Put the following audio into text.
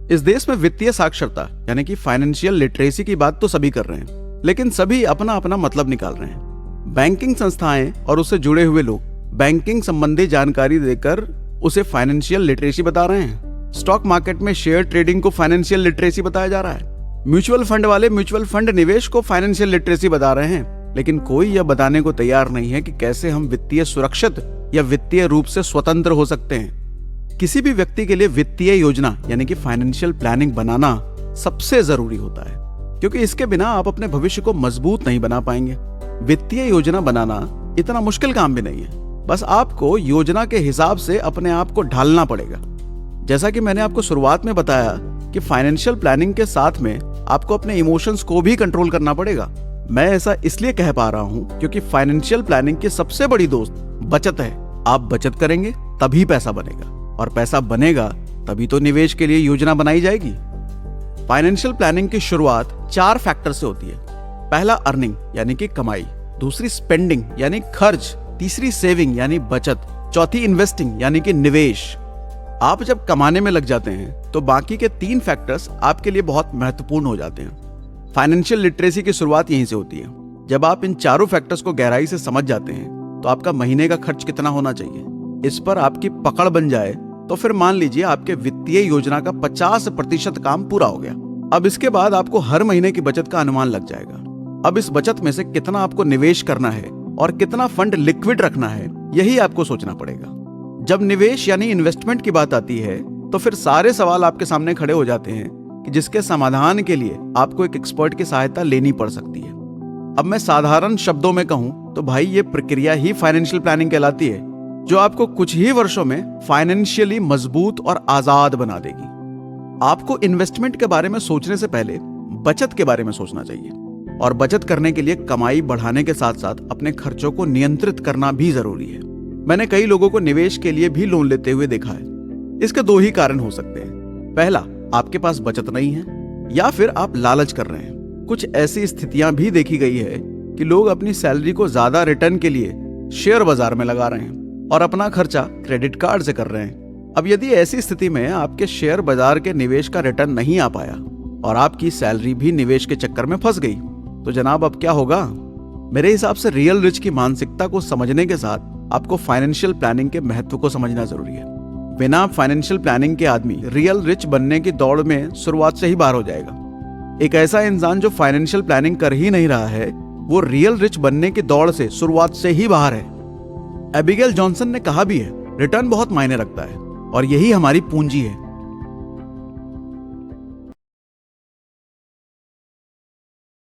इस देश में वित्तीय साक्षरता यानी कि फाइनेंशियल लिटरेसी की बात तो सभी कर रहे हैं, लेकिन सभी अपना अपना मतलब निकाल रहे हैं। बैंकिंग संस्थाएं और उससे जुड़े हुए लोग बैंकिंग संबंधी जानकारी देकर उसे फाइनेंशियल लिटरेसी बता रहे हैं। स्टॉक मार्केट में शेयर ट्रेडिंग को फाइनेंशियल लिटरेसी बताया जा रहा है। म्यूचुअल फंड वाले म्यूचुअल फंड निवेश को फाइनेंशियल लिटरेसी बता रहे हैं, लेकिन कोई यह बताने को तैयार नहीं है कि कैसे हम वित्तीय सुरक्षित या वित्तीय रूप से स्वतंत्र हो सकते हैं। किसी भी व्यक्ति के लिए वित्तीय योजना यानी कि फाइनेंशियल प्लानिंग बनाना सबसे जरूरी होता है, क्योंकि इसके बिना आप अपने भविष्य को मजबूत नहीं बना पाएंगे। वित्तीय योजना बनाना इतना मुश्किल काम भी नहीं है, बस आपको योजना के हिसाब से अपने आप को ढालना पड़ेगा। जैसा कि मैंने आपको शुरुआत में बताया कि फाइनेंशियल प्लानिंग के साथ में आपको अपने इमोशंस को भी कंट्रोल करना पड़ेगा। मैं ऐसा इसलिए कह पा रहा हूं क्योंकि फाइनेंशियल प्लानिंग की सबसे बड़ी दोस्त बचत है। आप बचत करेंगे तभी पैसा बनेगा, और पैसा बनेगा तभी तो निवेश के लिए योजना बनाई जाएगी। फाइनेंशियल प्लानिंग की शुरुआत 4 फैक्टर से होती है। पहला अर्निंग यानी कि कमाई, दूसरी स्पेंडिंग यानी खर्च, तीसरी सेविंग यानी बचत, चौथी इन्वेस्टिंग यानी कि निवेश। आप जब कमाने में लग जाते हैं तो बाकी के 3 फैक्टर्स आपके लिए बहुत महत्वपूर्ण हो जाते हैं। फाइनेंशियल लिटरेसी की शुरुआत यहीं से होती है। जब आप इन चारों फैक्टर्स को गहराई से समझ जाते हैं तो आपका महीने का खर्च कितना होना चाहिए, इस पर आपकी पकड़ बन जाए तो फिर मान लीजिए आपके वित्तीय योजना का 50% काम पूरा हो गया। अब इसके बाद आपको हर महीने की बचत का अनुमान लग जाएगा। अब इस बचत में से कितना आपको निवेश करना है और कितना फंड लिक्विड रखना है, यही आपको सोचना पड़ेगा। जब निवेश यानी इन्वेस्टमेंट की बात आती है तो फिर सारे सवाल आपके सामने खड़े हो जाते हैं कि जिसके समाधान के लिए आपको एक एक्सपर्ट की सहायता लेनी पड़ सकती है। अब मैं साधारण शब्दों में कहूं तो भाई ये प्रक्रिया ही फाइनेंशियल प्लानिंग कहलाती है, जो आपको कुछ ही वर्षों में फाइनेंशियली मजबूत और आजाद बना देगी। आपको इन्वेस्टमेंट के बारे में सोचने से पहले बचत के बारे में सोचना चाहिए, और बचत करने के लिए कमाई बढ़ाने के साथ साथ अपने खर्चों को नियंत्रित करना भी जरूरी है। मैंने कई लोगों को निवेश के लिए भी लोन लेते हुए देखा है। इसके 2 ही कारण हो सकते हैं। पहला, आपके पास बचत नहीं है, या फिर आप लालच कर रहे हैं। कुछ ऐसी स्थितियां भी देखी गई है कि लोग अपनी सैलरी को ज्यादा रिटर्न के लिए शेयर बाजार में लगा रहे हैं और अपना खर्चा क्रेडिट कार्ड से कर रहे हैं। अब यदि ऐसी स्थिति में आपके शेयर बाजार के निवेश का रिटर्न नहीं आ पाया और आपकी सैलरी भी निवेश के चक्कर में फंस गई, तो जनाब अब क्या होगा? मेरे हिसाब से रियल रिच की मानसिकता को समझने के साथ आपको फाइनेंशियल प्लानिंग के महत्व को समझना जरूरी है। बिना फाइनेंशियल प्लानिंग के आदमी रियल रिच बनने की दौड़ में शुरुआत से ही बाहर हो जाएगा। एक ऐसा इंसान जो फाइनेंशियल प्लानिंग कर ही नहीं रहा है, वो रियल रिच बनने की दौड़ से शुरुआत से ही बाहर है। एबिगेल जॉनसन ने कहा भी है, रिटर्न बहुत मायने रखता है और यही हमारी पूंजी है।